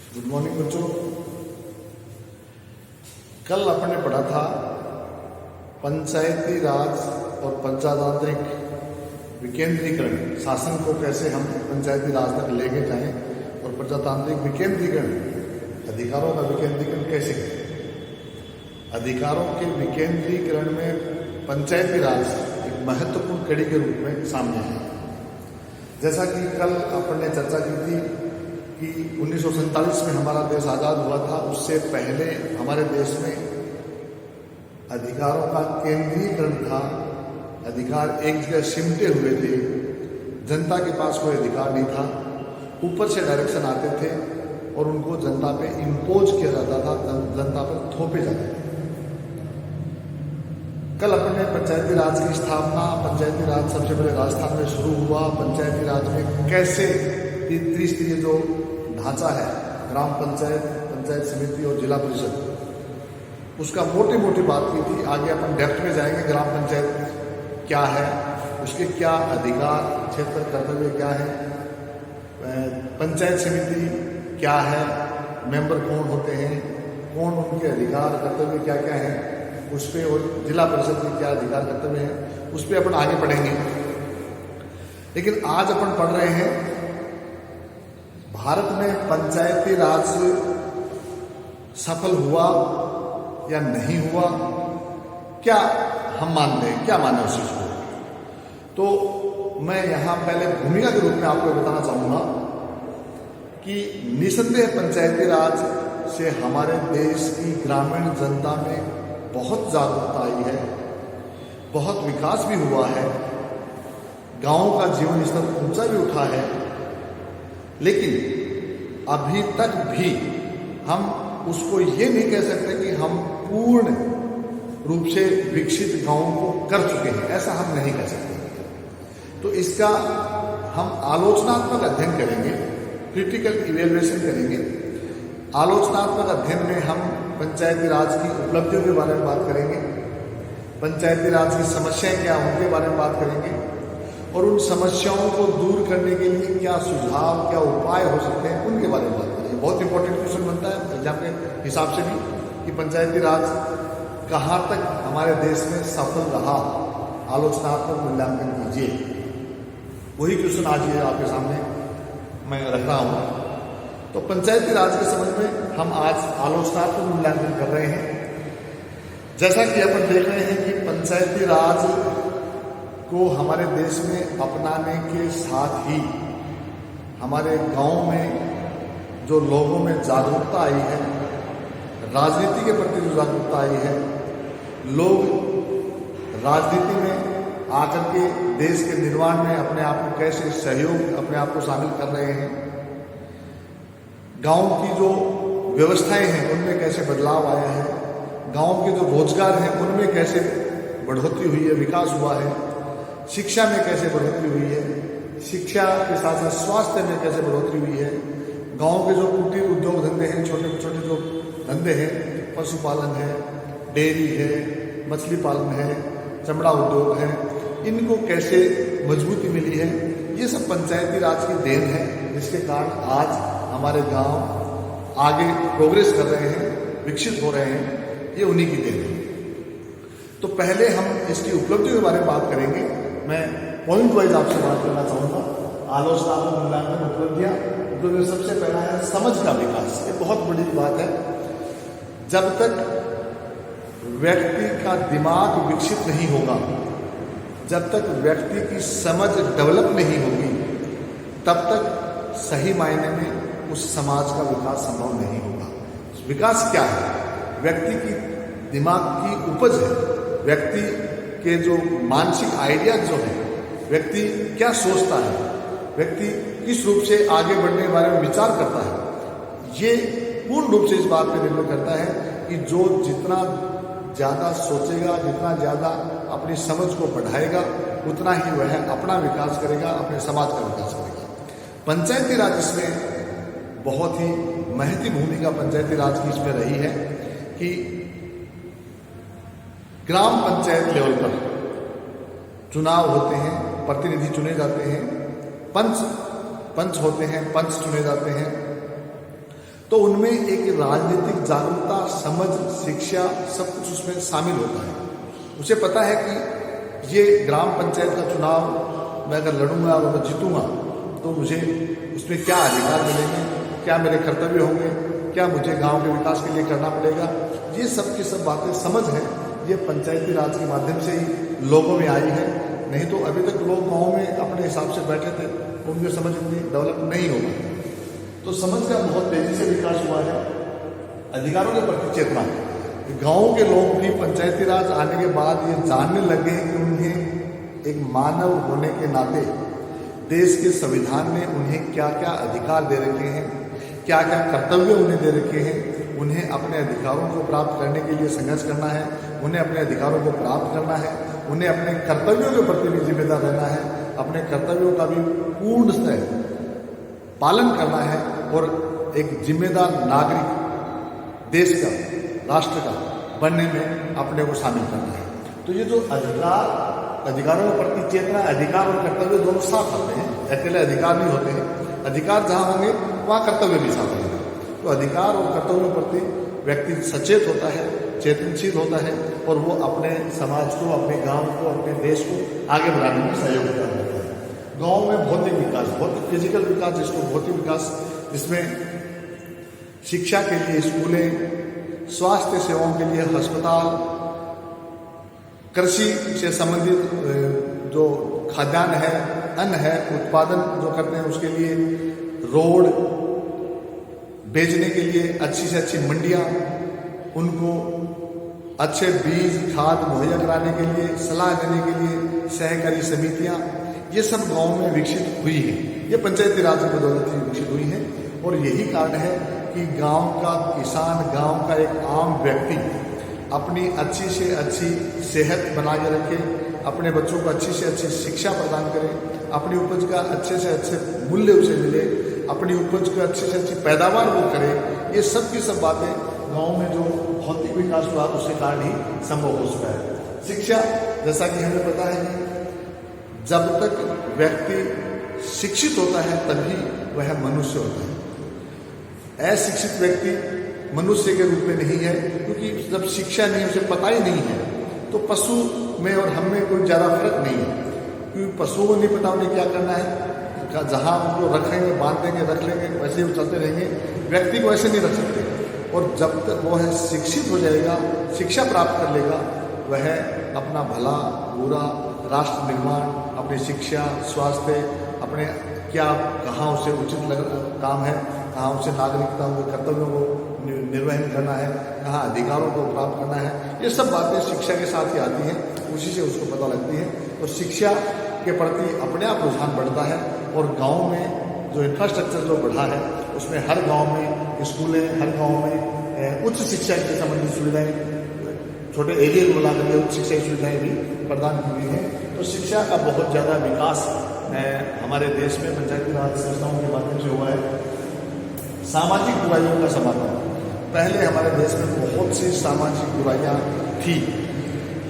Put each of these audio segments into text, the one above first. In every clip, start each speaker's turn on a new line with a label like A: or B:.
A: Good morning बच्चों। कल अपन ने पढ़ा था पंचायती राज और प्रजातांत्रिक विकेंद्रीकरण, शासन को कैसे हम पंचायती राज तक लेके जाएं और प्रजातांत्रिक विकेंद्रीकरण, अधिकारों का विकेंद्रीकरण कैसे करें। अधिकारों के विकेंद्रीकरण में पंचायती राज एक महत्वपूर्ण कड़ी के रूप में सामने है। जैसा कि कल अपन ने चर्चा की थी कि 1947 में हमारा देश आज़ाद हुआ था, उससे पहले हमारे देश में अधिकारों का केंद्रीकरण था। अधिकार एक जगह सिमटे हुए थे, जनता के पास कोई अधिकार नहीं था। ऊपर से डायरेक्शन आते थे और उनको जनता पे इम्पोज किया जाता था, जनता पर थोपे जाते थे। कल अपन ने पंचायती राज की स्थापना, पंचायती राज सबसे पहले राजस्थान में शुरू हुआ। पंचायती राज में कैसे त्रिस्तरीय जो ढांचा है, ग्राम पंचायत, पंचायत समिति और जिला परिषद, उसका मोटी मोटी बात की थी। आगे अपन डेप्थ में जाएंगे। ग्राम पंचायत क्या है, उसके क्या अधिकार, क्षेत्र, कर्तव्य क्या है, पंचायत समिति क्या है, मेंबर कौन होते हैं, कौन उनके अधिकार कर्तव्य क्या क्या है उस पर, और जिला परिषद के क्या अधिकार कर्तव्य है उस पर अपन आगे पढ़ेंगे। लेकिन आज अपन पढ़ रहे हैं भारत में पंचायती राज सफल हुआ या नहीं हुआ, क्या हम मानते हैं, क्या माने उस चीज को। तो मैं यहां पहले भूमिका के रूप में आपको बताना चाहूंगा कि निसंदेह पंचायती राज से हमारे देश की ग्रामीण जनता में बहुत जागरूकता आई है, बहुत विकास भी हुआ है, गांवों का जीवन स्तर ऊंचा भी उठा है। लेकिन अभी तक भी हम उसको ये नहीं कह सकते कि हम पूर्ण रूप से विकसित गांवों को कर चुके हैं, ऐसा हम नहीं कह सकते। तो इसका हम आलोचनात्मक अध्ययन करेंगे, क्रिटिकल इवैल्यूएशन करेंगे। आलोचनात्मक अध्ययन में हम पंचायती राज की उपलब्धियों के बारे में बात करेंगे, पंचायती राज की समस्याएं क्या उनके बारे में बात करेंगे, और उन समस्याओं को दूर करने के लिए क्या सुझाव, क्या उपाय हो सकते हैं, उनके बारे में बात करेंगे। बहुत इंपॉर्टेंट क्वेश्चन बनता है एग्जाम के हिसाब से भी कि पंचायती राज कहाँ तक हमारे देश में सफल रहा, आलोचनात्मक मूल्यांकन कीजिए। वही क्वेश्चन आज ये आपके सामने मैं रख रहा हूँ। तो पंचायती राज के संबंध में हम आज आलोचनात्मक मूल्यांकन कर रहे हैं। जैसा कि अपन देख रहे हैं कि पंचायती राज को हमारे देश में अपनाने के साथ ही हमारे गांव में जो लोगों में जागरूकता आई है, राजनीति के प्रति जो जागरूकता आई है, लोग राजनीति में आकर के देश के निर्माण में अपने आप को कैसे सहयोग, अपने आप को शामिल कर रहे हैं, गांव की जो व्यवस्थाएं हैं उनमें कैसे बदलाव आया है, गांव के जो रोजगार हैं उनमें कैसे बढ़ोतरी हुई है, विकास हुआ है, शिक्षा में कैसे बढ़ोतरी हुई है, शिक्षा के साथ साथ स्वास्थ्य में कैसे बढ़ोतरी हुई है, गांव के जो कुटीर उद्योग धंधे हैं, छोटे छोटे जो धंधे हैं, पशुपालन है, डेयरी है, मछली पालन है, चमड़ा उद्योग है, इनको कैसे मजबूती मिली है, ये सब पंचायती राज की देन है, जिसके कारण आज हमारे गांव आगे प्रोग्रेस कर रहे हैं, विकसित हो रहे हैं, ये उन्हीं की देन है। तो पहले हम इसकी उपलब्धियों के बारे में बात करेंगे। मैं पॉइंट वाइज आपसे बात करना चाहूँगा। आलोचनात्मक मूल्यांकन उपलब्धियाँ, सबसे पहला है समझ का विकास। ये बहुत बड़ी बात है। जब तक व्यक्ति का दिमाग विकसित नहीं होगा, जब तक व्यक्ति की समझ डेवलप नहीं होगी, तब तक सही मायने में उस समाज का विकास संभव नहीं होगा। विकास क्या है? व्यक्ति की दिमाग की उपज है, व्यक्ति के जो मानसिक आइडियाज जो है, व्यक्ति क्या सोचता है, व्यक्ति किस रूप से आगे बढ़ने के बारे में विचार करता है, ये पूर्ण रूप से इस बात पर निर्भर करता है कि जो जितना ज़्यादा सोचेगा, जितना ज़्यादा अपनी समझ को बढ़ाएगा, उतना ही वह अपना विकास करेगा, अपने समाज का विकास करेगा। पंचायती राज इसमें बहुत ही महत्वपूर्ण भूमिका पंचायती राज की इसमें रही है कि ग्राम पंचायत लेवल पर चुनाव होते हैं, प्रतिनिधि चुने जाते हैं, पंच होते हैं, पंच चुने जाते हैं। तो उनमें एक राजनीतिक जागरूकता, समझ, शिक्षा सब कुछ उसमें शामिल होता है। उसे पता है कि ये ग्राम पंचायत का चुनाव मैं अगर लड़ूंगा और मैं जीतूंगा तो मुझे उसमें क्या अधिकार मिलेंगे, क्या मेरे कर्तव्य होंगे, क्या मुझे गांव के विकास के लिए करना पड़ेगा। ये सब की सब बातें समझ है, ये पंचायती राज के माध्यम से ही लोगों में आई है। नहीं तो अभी तक लोग गाँव में अपने हिसाब से बैठे थे, उनकी समझ इतनी डेवलप नहीं हो पाई। तो समझ का बहुत तेजी से विकास हुआ है। अधिकारों के प्रति चेतना, गांव के लोग भी पंचायती राज आने के बाद ये जानने लगे कि उन्हें एक मानव होने के नाते देश के संविधान ने उन्हें क्या क्या अधिकार दे रखे हैं, क्या क्या कर्तव्य उन्हें दे रखे हैं। उन्हें अपने अधिकारों को प्राप्त करने के लिए संघर्ष करना है, उन्हें अपने अधिकारों को प्राप्त करना है, उन्हें अपने कर्तव्यों के प्रति भी जिम्मेदार रहना है, अपने कर्तव्यों का भी पूर्णतः पालन करना है और एक जिम्मेदार नागरिक देश का, राष्ट्र का बनने में अपने को शामिल करना है। तो ये जो अधिकारों के प्रति चेतना, अधिकार और कर्तव्य दोनों साथ आते हैं, अकेले अधिकार नहीं होते हैं। अधिकार जहाँ होंगे वहाँ कर्तव्य भी साथ होंगे। तो अधिकार और कर्तव्यों के प्रति व्यक्ति सचेत होता है, चेतनशील होता है और वो अपने समाज को, अपने गांव को, अपने देश को आगे बढ़ाने में सहयोग करता है। गांव में भौतिक विकास, भौतिक फिजिकल विकास, जिसको भौतिक विकास, जिसमें शिक्षा के लिए स्कूलें, स्वास्थ्य सेवाओं के लिए अस्पताल, कृषि से संबंधित जो खाद्यान्न है, अन्न है, उत्पादन जो करते हैं उसके लिए रोड, बेचने के लिए अच्छी से अच्छी मंडियां, उनको अच्छे बीज खाद मुहैया कराने के लिए, सलाह देने के लिए सहकारी समितियां, ये सब गांव में विकसित हुई है। ये पंचायती राज की बदौलत ही विकसित हुई है। और यही कारण है कि गांव का किसान, गांव का एक आम व्यक्ति अपनी अच्छी से अच्छी सेहत बना के रखे, अपने बच्चों को अच्छी से अच्छी शिक्षा प्रदान करे, अपनी उपज का अच्छे से अच्छे मूल्य उसे मिले, अपनी उपज का अच्छी से अच्छी पैदावार वो करे। ये सब की सब बातें गांव में जो भौतिक विकास हुआ उसके कारण ही संभव हो चुका है। शिक्षा, जैसा कि हमें पता है कि जब तक व्यक्ति शिक्षित होता है तभी वह मनुष्य होता है। अशिक्षित व्यक्ति मनुष्य के रूप में नहीं है, क्योंकि जब शिक्षा नहीं है, उसे पता ही नहीं है, तो पशु में और हम में कोई ज़्यादा फर्क नहीं है। क्योंकि पशुओं को नहीं पता उन्हें क्या करना है, जहाँ उनको रखेंगे, बांध देंगे, रख लेंगे, वैसे ही चलते रहेंगे। व्यक्ति को ऐसे नहीं रख सकते। और जब तक वो है शिक्षित हो जाएगा, शिक्षा प्राप्त कर लेगा, वह अपना भला बुरा, राष्ट्र निर्माण, अपनी शिक्षा, स्वास्थ्य, अपने क्या कहाँ उसे उचित काम है, कहाँ उसे नागरिकता के कर्तव्यों को निर्वहन करना है, कहाँ अधिकारों को प्राप्त करना है, ये सब बातें शिक्षा के साथ ही आती हैं, उसी से उसको पता लगती है। और शिक्षा के प्रति अपने आप रुझान बढ़ता है। और गांव में जो इंफ्रास्ट्रक्चर जो बढ़ा है उसमें हर गांव में स्कूलें, हर गांव में उच्च शिक्षा के संबंधित सुविधाएं, छोटे एरिया को मिला करके उच्च शिक्षा की सुविधाएं भी प्रदान की हुई हैं। तो शिक्षा का बहुत ज़्यादा विकास हमारे देश में पंचायती राज संस्थाओं के माध्यम से हुआ है। सामाजिक बुराइयों का समाधान, पहले हमारे देश में बहुत सी सामाजिक बुराइयाँ थी,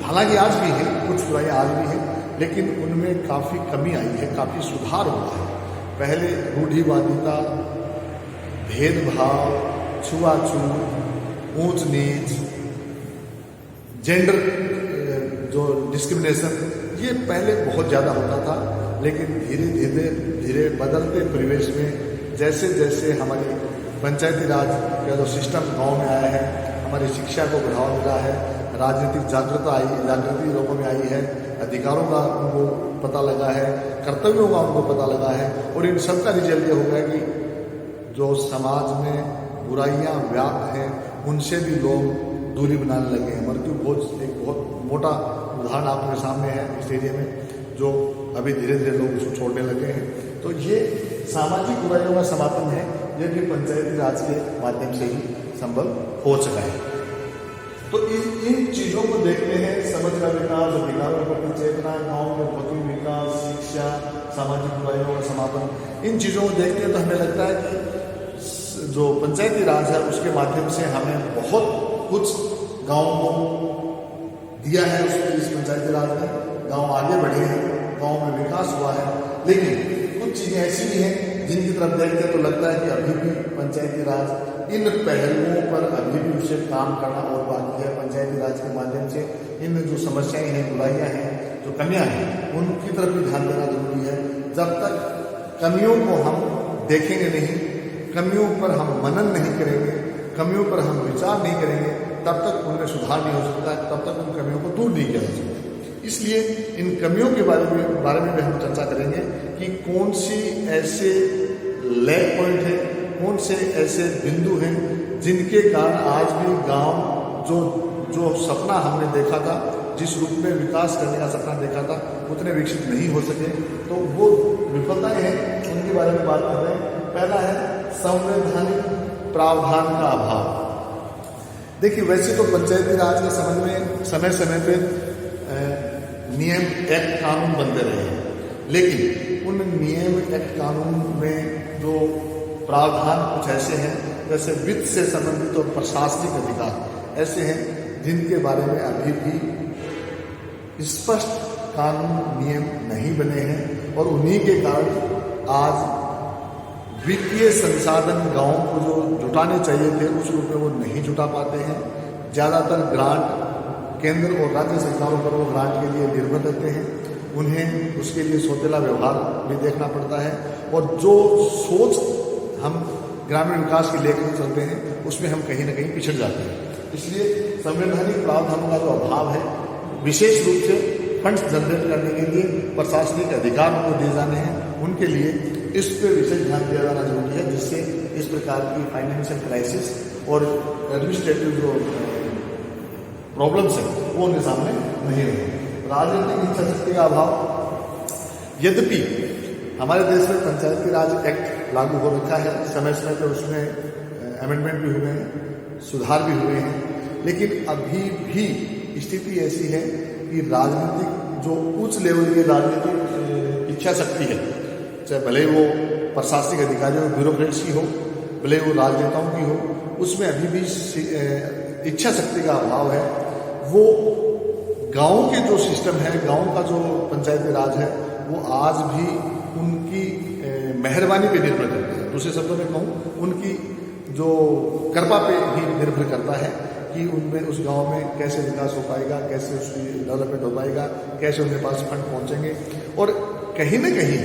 A: हालांकि आज भी है, कुछ बुराइयाँ आज भी हैं, लेकिन उनमें काफ़ी कमी आई है, काफ़ी सुधार हुआ है। पहले रूढ़िवादिता, भेदभाव, छुआछूत, ऊंच नीच, जेंडर जो डिस्क्रिमिनेशन, ये पहले बहुत ज़्यादा होता था। लेकिन धीरे धीरे बदलते परिवेश में जैसे जैसे हमारी पंचायती राज का जो सिस्टम गांव में आया है, हमारी शिक्षा को बढ़ावा मिला है, राजनीतिक जागृति लोगों में आई है, अधिकारों का उनको पता लगा है, कर्तव्यों का उनको पता लगा है। और इन सब का रिजल्ट ये होगा कि जो समाज में बुराइयां व्याप्त हैं उनसे भी लोग दूरी बनाने लगे हैं। मृत्यु भोज एक बहुत मोटा उदाहरण आपके सामने है इस एरिया में, जो अभी धीरे धीरे लोग उसको छोड़ने लगे हैं। तो ये सामाजिक बुराइयों का समापन है, ये भी पंचायती राज के माध्यम से ही संभव हो सका है। तो इन चीज़ों को देखते हैं, समझ का विकास, अधिकारों के प्रति चेतना, गाँव में भौतिक विकास, शिक्षा, सामाजिक बुराइयों का समापन, इन चीज़ों को देखते हैं तो हमें लगता है कि जो पंचायती राज है उसके माध्यम से हमें बहुत कुछ गाँव को दिया है। इस पंचायती राज में गाँव आगे बढ़े हैं, गाँव में विकास हुआ है, लेकिन कुछ चीज़ें ऐसी भी हैं जिनकी तरफ देखते हैं तो लगता है कि अभी भी पंचायती राज इन पहलुओं पर अभी भी उसे काम करना और बाकी है। पंचायती राज के माध्यम से इन जो समस्याएं हैं, बुराइयां हैं, जो कमियां हैं, उनकी तरफ भी ध्यान देना जरूरी है। जब तक कमियों को हम देखेंगे नहीं, कमियों पर हम मनन नहीं करेंगे, कमियों पर हम विचार नहीं करेंगे, तब तक उनमें सुधार नहीं हो सकता, तब तक उन कमियों को दूर नहीं किया जा सकता। इसलिए इन कमियों के बारे में भी हम चर्चा करेंगे कि कौन सी ऐसे लैग पॉइंट है, कौन से ऐसे बिंदु हैं जिनके कारण आज भी गांव जो सपना हमने देखा था, जिस रूप में विकास करने का सपना देखा था, उतने विकसित नहीं हो सके। तो वो विफलताएं हैं, उनके बारे में बात कर रहे हैं। पहला है संवैधानिक प्रावधान का अभाव। देखिए, वैसे तो पंचायती राज के संबंध में समय समय पे नियम, एक्ट, कानून बनते रहे हैं, लेकिन उन नियम, एक्ट, कानून में जो प्रावधान कुछ ऐसे हैं, जैसे वित्त से संबंधित और प्रशासनिक अधिकार ऐसे हैं जिनके बारे में अभी भी स्पष्ट कानून, नियम नहीं बने हैं, और उन्हीं के कारण आज वित्तीय संसाधन गांव को जो जुटाने चाहिए थे उस रूप में वो नहीं जुटा पाते हैं। ज़्यादातर ग्रांट केंद्र और राज्य सरकारों पर वो ग्रांट के लिए निर्भर रहते हैं, उन्हें उसके लिए सौतेला व्यवहार भी देखना पड़ता है, और जो सोच हम ग्रामीण विकास की लेकर चलते हैं उसमें हम कहीं ना कहीं पिछड़ जाते हैं। इसलिए संवैधानिक प्रावधानों का जो अभाव है, विशेष रूप से फंड्स जनरेट करने के लिए प्रशासनिक अधिकार उनको दिए जाने हैं, उनके लिए इस पर विशेष ध्यान दिया जाना जरूरी है, जिससे इस प्रकार की फाइनेंशियल क्राइसिस और एडमिनिस्ट्रेटिव जो प्रॉब्लम्स है वो उनके सामने नहीं रहे। राजनीतिक इच्छा शक्ति का अभाव। यद्यपि हमारे देश में पंचायती राज एक्ट लागू हो रखा है, समय समय पर उसमें अमेंडमेंट भी हुए हैं, सुधार भी हुए हैं, लेकिन अभी भी स्थिति ऐसी है कि राजनीतिक जो उच्च लेवल की राजनीतिक इच्छा शक्ति है, चाहे भले वो प्रशासनिक अधिकारियों, ब्यूरोक्रेसी हो, भले वो राजनेताओं की हो, उसमें अभी भी इच्छा शक्ति का अभाव है। वो गांव के जो सिस्टम है, गांव का जो पंचायती राज है, वो आज भी उनकी मेहरबानी पे निर्भर करता है। दूसरे शब्दों में कहूँ, उनकी जो कृपा पे ही निर्भर करता है कि उनमें, उस गांव में कैसे विकास हो पाएगा, कैसे उसकी डेवलपमेंट हो पाएगा, कैसे उनके पास फंड पहुंचेंगे। और कहीं ना कहीं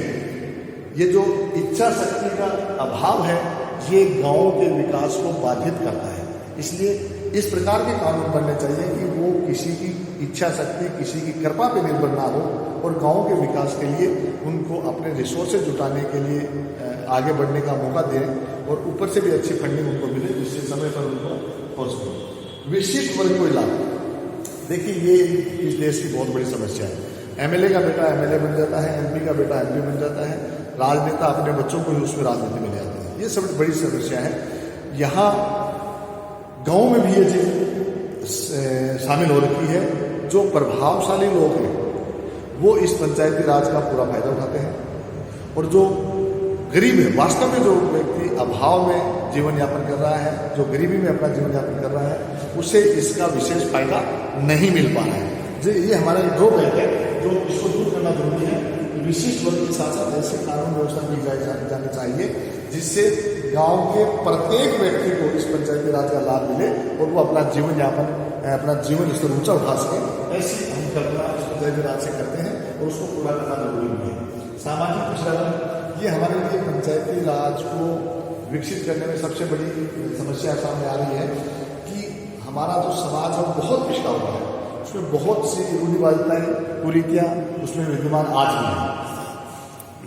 A: ये जो इच्छा शक्ति का अभाव है, ये गांव के विकास को बाधित करता है। इसलिए इस प्रकार के कानून बनने चाहिए कि वो किसी की इच्छा शक्ति, किसी की कृपा पे निर्भर ना हो, और गांव के विकास के लिए उनको अपने रिसोर्सेज जुटाने के लिए आगे बढ़ने का मौका दें, और ऊपर से भी अच्छी फंडिंग उनको मिले, जिससे समय पर उनको हो सके। विशिष्ट वर्ग को लाभ। देखिए, ये इस देश की बहुत बड़ी समस्या है। एमएलए का बेटा एमएलए बन जाता है, एमपी का बेटा एमपी बन जाता है, राजनेता अपने बच्चों को ही उसमें राजनीति में ले आते हैं। ये सबसे बड़ी समस्या है। यहाँ गांव में भी ये चीज शामिल हो रखी है। जो प्रभावशाली लोग हैं वो इस पंचायती राज का पूरा फायदा उठाते हैं, और जो गरीब है, वास्तव में जो व्यक्ति अभाव में जीवन यापन कर रहा है, जो गरीबी में अपना जीवन यापन कर रहा है, उसे इसका विशेष फायदा नहीं मिल पा रहा है। ये हमारा एक ड्रॉबैक है, जो इसको दूर करना जरूरी है। विशिष्ट वर्ग के साथ साथ ऐसे कानून व्यवस्था की जानी चाहिए जिससे गांव के प्रत्येक व्यक्ति को इस पंचायती राज का लाभ मिले और वो अपना जीवन यापन, अपना जीवन स्तर ऊंचा उठा सके। ऐसी हम कल्पना इस पंचायती राज से करते हैं, और उसको पूरा करना जरूरी है। सामाजिक पिछड़ापन, ये हमारे लिए पंचायती राज को विकसित करने में सबसे बड़ी समस्या सामने आ रही है कि हमारा जो समाज है बहुत पिछड़ा हुआ है, उसमें बहुत सी रूढ़िवादिताएं, कुरीतियां उसमें विद्यमान आज भी हैं।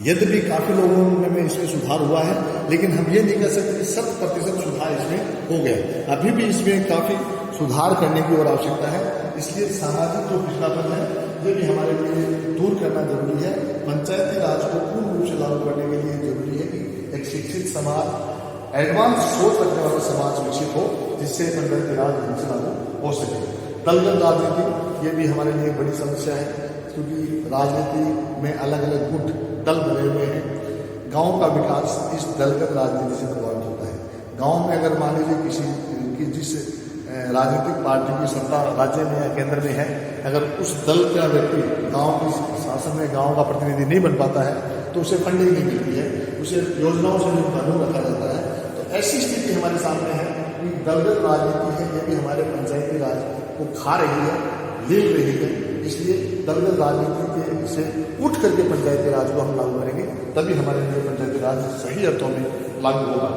A: यद्यपि काफ़ी लोगों में इसमें सुधार हुआ है, लेकिन हम ये नहीं कह सकते कि 100% सुधार इसमें हो गया। अभी भी इसमें काफ़ी सुधार करने की और आवश्यकता है। इसलिए सामाजिक जो पिछड़ापन है, ये भी हमारे लिए दूर करना जरूरी है। पंचायती राज को पूर्ण रूप से लागू करने के लिए जरूरी है कि एक शिक्षित समाज, एडवांस सोच रखने वाला समाज विकसित हो, जिससे पंचायती राज ढंग से लागू हो सके। दलगत राजनीति, ये भी हमारे लिए बड़ी समस्या है, क्योंकि राजनीति में अलग अलग गुट दल बने हुए हैं। गांव का विकास इस दलगत राजनीति से प्रभावित होता है। गांव में अगर मान लीजिए किसी जिस राजनीतिक पार्टी की सत्ता राज्य में या केंद्र में है, अगर उस दल का व्यक्ति गांव के शासन में गांव का प्रतिनिधि नहीं बन पाता है, तो उसे फंडिंग नहीं मिलती है, उसे योजनाओं से दूर रखा जाता है। तो ऐसी स्थिति हमारे सामने है कि दलदल राजनीति है, ये भी हमारे पंचायती राज को खा रही है, ले रही है। इसलिए दलदल राजनीति के से उठ करके पंचायती राज को हम लागू करेंगे, तभी हमारे लिए पंचायती राज सही अर्थों में लागू होगा।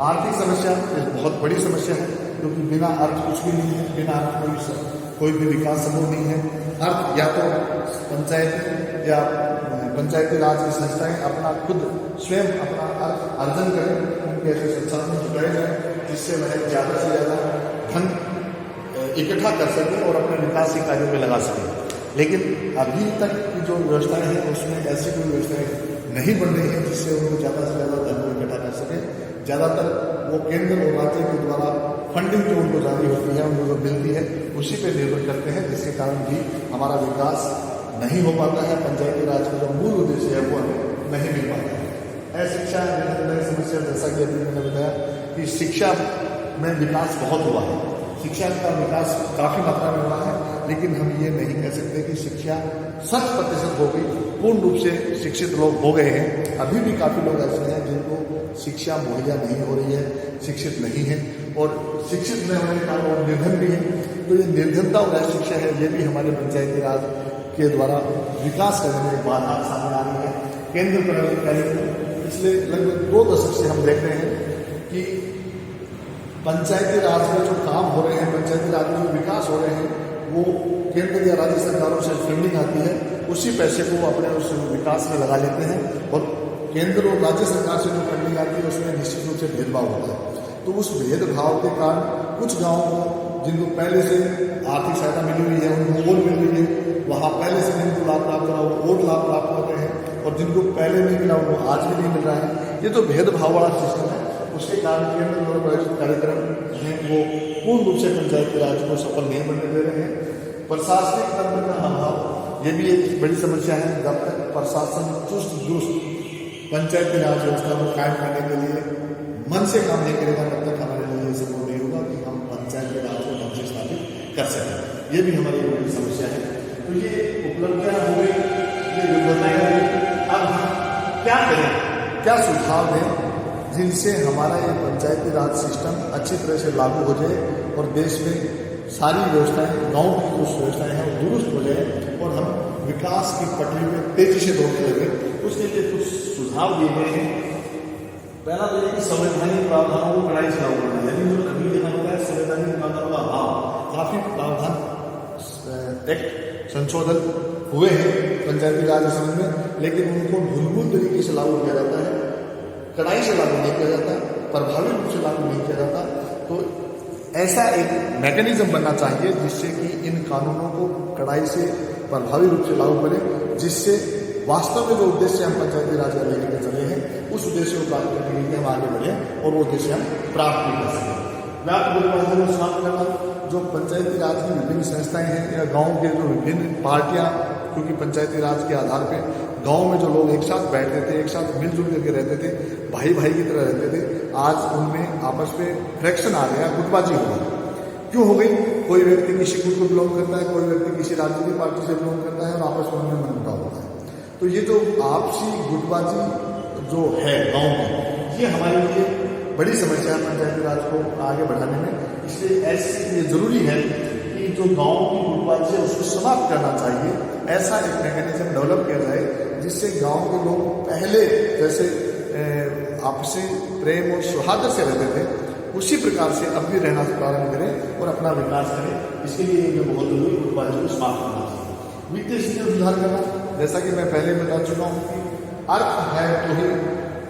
A: आर्थिक समस्या एक बहुत बड़ी समस्या है, क्योंकि बिना अर्थ कुछ भी नहीं है, बिना अर्थ कोई भी विकास संभव नहीं है। अर्थ या तो पंचायत या पंचायती राज की संस्थाएं अपना खुद स्वयं अपना अर्थ अर्जन करें, उनके ऐसे संसाधन जुटाए जाए जिससे वह ज़्यादा से ज़्यादा धन इकट्ठा कर सके और अपने विकास के कार्यों में लगा सके। लेकिन अभी तक की जो व्यवस्थाएं हैं उसमें ऐसी कोई व्यवस्थाएं नहीं बन रही हैं जिससे उनको ज़्यादा से ज़्यादा धन को इकट्ठा कर सके। ज़्यादातर वो केंद्र और राज्य के द्वारा फंडिंग जो उनको जारी होती है, उनको जो मिलती है, उसी पर निर्भर करते हैं, जिसके कारण भी हमारा विकास नहीं हो पाता है। पंचायती राज का जो मूल उद्देश्य है वो हमें नहीं मिल पाता है। शिक्षा निरंतर समस्या, जैसा कि अभी मैंने बताया कि शिक्षा में विकास बहुत हुआ है, शिक्षा का विकास काफ़ी मात्रा में हुआ है, लेकिन हम ये नहीं कह सकते कि शिक्षा 100% हो गई, पूर्ण रूप से शिक्षित लोग हो गए हैं। अभी भी काफ़ी लोग ऐसे हैं जिनको शिक्षा मुहैया नहीं हो रही है, शिक्षित नहीं है, और शिक्षित न होने के कारण वो निर्धन भी है। तो ये निर्धनता और अशिक्षा है, ये भी हमारे पंचायती राज के द्वारा विकास करने में बाधा सामने आ रही है। केंद्र प्रणाली पिछले लगभग 2 दशक से हम देख रहे हैं कि पंचायती राज में जो काम हो रहे हैं, पंचायती राज में जो विकास हो रहे हैं, वो केंद्र या राज्य सरकारों से फंडिंग आती है, उसी पैसे को वो अपने उस विकास में लगा लेते हैं, और केंद्र और राज्य सरकार से जो फंडिंग आती है उसमें निश्चित रूप से भेदभाव होता है। तो उस भेदभाव के कारण कुछ गाँवों को जिनको पहले से आर्थिक सहायता मिली हुई है, उनको और मिल रही है, वहाँ पहले से जिनको लाभ प्राप्त हो रहा है वो और लाभ प्राप्त हो रहे हैं, और जिनको पहले नहीं मिला उनको आज भी नहीं मिल रहा है। ये तो भेदभाव वाला सिस्टम है, उसके कारण केंद्र द्वारा प्रायोजित कार्यक्रम हैं वो पूर्ण रूप से पंचायती राज को सफल नहीं बनने दे रहे हैं। प्रशासनिक तंत्र का अभाव, ये भी एक बड़ी समस्या है। जब तक प्रशासन चुस्त दुरुस्त पंचायती राज व्यवस्था को कायम करने के लिए मन से काम नहीं करेगा, तब तक हमारे लिए ये संभव नहीं होगा कि हम पंचायती राज को ढंग से स्थापित कर सकें। ये भी हमारी एक बड़ी समस्या है। तो ये उपलब्धियां हो गई, ये विफलताएं हो गई, अब हम क्या करें, क्या सुझाव दें जिनसे हमारा ये पंचायती राज सिस्टम अच्छी तरह से लागू हो जाए और देश में सारी व्यवस्थाएं, गांव की जो व्यवस्थाएं हैं वो दुरुस्त हो जाए और हम विकास की पटरी में तेजी से दौड़ने लगे। उसके लिए कुछ सुझाव दिए गए हैं। पहला तो ये कि संवैधानिक प्रावधानों को कड़ाई से लागू करना, यानी जो कभी देखा होता है संवैधानिक प्रावधानों का अभाव, काफ़ी प्रावधान एक्ट संशोधन हुए हैं पंचायती राज संबंध में, लेकिन उनको ढुलमुल तरीके से लागू किया जाता है, कड़ाई से लागू नहीं किया जाता, प्रभावी रूप से लागू नहीं किया जाता। तो ऐसा एक मैकेनिज्म बनना चाहिए जिससे कि इन कानूनों को कड़ाई से प्रभावी रूप से लागू करें, जिससे वास्तव में जो उद्देश्य हम पंचायती राज का लेकर चले हैं उस उद्देश्य को प्राप्त करने के लिए हम आगे बढ़ें और वो उद्देश्य हम प्राप्त भी कर सकें। व्याप्त गुटबाजी को समाप्त करना, जो पंचायती राज की विभिन्न संस्थाएं हैं या गाँव के जो विभिन्न पार्टियाँ, क्योंकि पंचायती राज के आधार पर गांव में जो लोग एक साथ बैठते थे, एक साथ मिलजुल करके रहते थे, भाई भाई की तरह रहते थे, आज उनमें आपस में फ्रैक्शन आ गया, गुटबाजी हो गई। क्यों हो गई? कोई व्यक्ति किसी गुट को बिलोंग करता है, कोई व्यक्ति किसी राजनीतिक पार्टी से बिलोंग करता है और आपस में उनमें मनमुटाव होता है। तो ये जो आपसी गुटबाजी जो है गाँव में, ये हमारे लिए बड़ी समस्या है पंचायती राज को आगे बढ़ाने में। इसलिए ऐसे ये जरूरी है कि जो गाँव की गुटबाजी है उसको समाप्त करना चाहिए। ऐसा एक मैकेनिज्म डेवलप किया जाए जिससे गांव के लोग पहले जैसे आपसी प्रेम और सौहार्द से रहते थे, उसी प्रकार से अब भी रहना प्रारंभ करें और अपना विकास करें। इसके लिए ये बहुत जरूरी गुटबाजी को समाप्त करना चाहिए। वित्तीय स्थिति में सुधार करना, जैसा कि मैं पहले बता चुका हूँ कि अर्थ है तो ही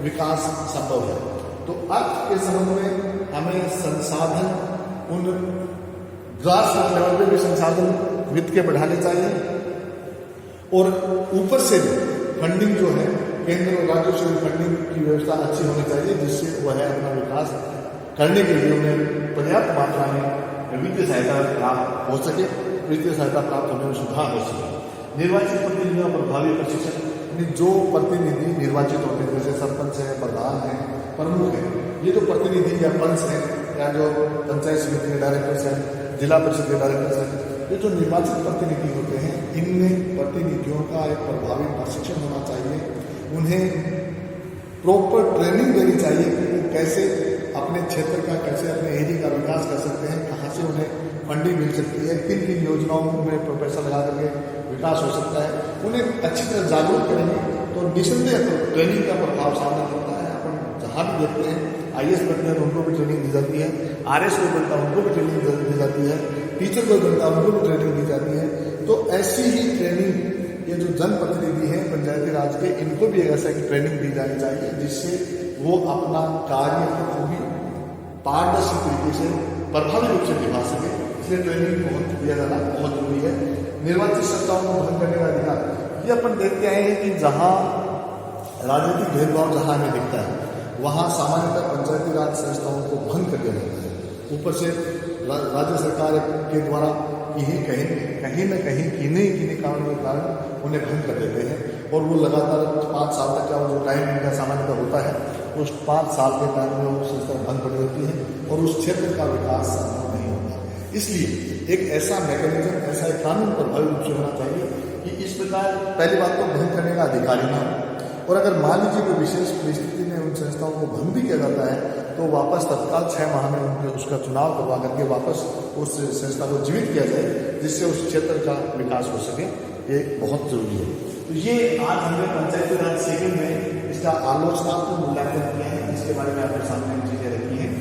A: विकास संभव है। तो अर्थ के संबंध में हमें संसाधन उन ग्रास रूट लेवल पे भी संसाधन वित्त के बढ़ाने चाहिए और ऊपर से भी फंडिंग जो है केंद्र और राज्यों से भी फंडिंग की व्यवस्था अच्छी होनी चाहिए, जिससे वह अपना विकास करने के लिए उन्हें पर्याप्त मात्रा में वित्तीय सहायता प्राप्त हो सके, वित्तीय सहायता प्राप्त होने में सुधार हो सके। निर्वाचित प्रतिनिधियों पर प्रभावी प्रशिक्षण, जो प्रतिनिधि निर्वाचित होते हैं जैसे सरपंच है, प्रधान है, प्रमुख है, ये जो प्रतिनिधि या पंच है या जो पंचायत समिति के डायरेक्टर्स हैं, जिला परिषद के डायरेक्टर्स हैं, ये जो निर्वाचित प्रतिनिधि होते हैं, इनमें प्रतिनिधियों का एक प्रभावी प्रशिक्षण होना चाहिए। उन्हें प्रॉपर ट्रेनिंग देनी चाहिए कि वो कैसे अपने क्षेत्र का, कैसे अपने एरिया का विकास कर सकते हैं, कहाँ से उन्हें फंडिंग मिल सकती है, किन किन योजनाओं में पैसा लगा करके विकास हो सकता है, उन्हें अच्छी तरह जागरूक करेंगे तो निसंदेह तो ट्रेनिंग का प्रभाव सामने पड़ता है। अपन जहाँ भी देखते हैं IAS बनते हैं तो उनको भी ट्रेनिंग दी जाती है, RS कोई बनता है उनको भी ट्रेनिंग दी जाती है, टीचर कोई बनता है उनको भी ट्रेनिंग दी जाती है। तो ऐसी ही ट्रेनिंग ये जो जनप्रतिनिधि हैं पंचायती राज के, इनको भी ऐसा एक ट्रेनिंग दी जानी चाहिए जिससे वो अपना कार्य को भी पारदर्शी तरीके से प्रभावी रूप से निभा सके। इसलिए ट्रेनिंग बहुत दिया जाना बहुत जरूरी है। निर्वाचित संस्थाओं को भंग करने का अधिकार, ये अपन देखते आए हैं कि जहाँ राजनीतिक भेदभाव जहाँ हमें दिखता है वहाँ सामान्यतः पंचायती राज संस्थाओं को भंग कर दिया जाता है। ऊपर से राज्य सरकार के द्वारा कहीं न कहीं किन्हीं कारणों के कारण उन्हें भंग कर देते हैं और वो लगातार 5 साल तक का जो टाइम इनका सामान्यतः होता है, उस 5 साल के टाइम में वो संस्था भंग पड़ी होती है और उस क्षेत्र का विकास संभव नहीं होता। इसलिए एक ऐसा मैकेनिज्म, ऐसा एक कानून प्रभावी रूप से होना चाहिए कि इस प्रकार पहली बात तो भंग करने का अधिकारी ना हो, और अगर मान लीजिए कोई विशेष परिस्थिति में उन संस्थाओं को भंग भी किया जाता है तो वापस तत्काल 6 माह में उनके उसका चुनाव करवा करके वापस उस संस्था को जीवित किया जाए जिससे उस क्षेत्र का विकास हो सके। ये बहुत जरूरी है। तो ये आज हमने पंचायती राज सेकंड में इसका आलोचनात्मक मूल्यांकन किया है, इसके बारे में आपके सामने चीजें रखी हैं।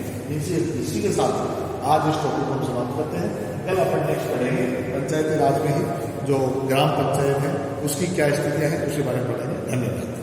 A: इसी के साथ आज इस टॉपिक को हम समाप्त करते हैं। कल अपन नेक्स्ट पढ़ेंगे पंचायती राज में ही जो ग्राम पंचायत है उसकी क्या स्थितियाँ हैं उसके बारे में पढ़ेंगे। धन्यवाद।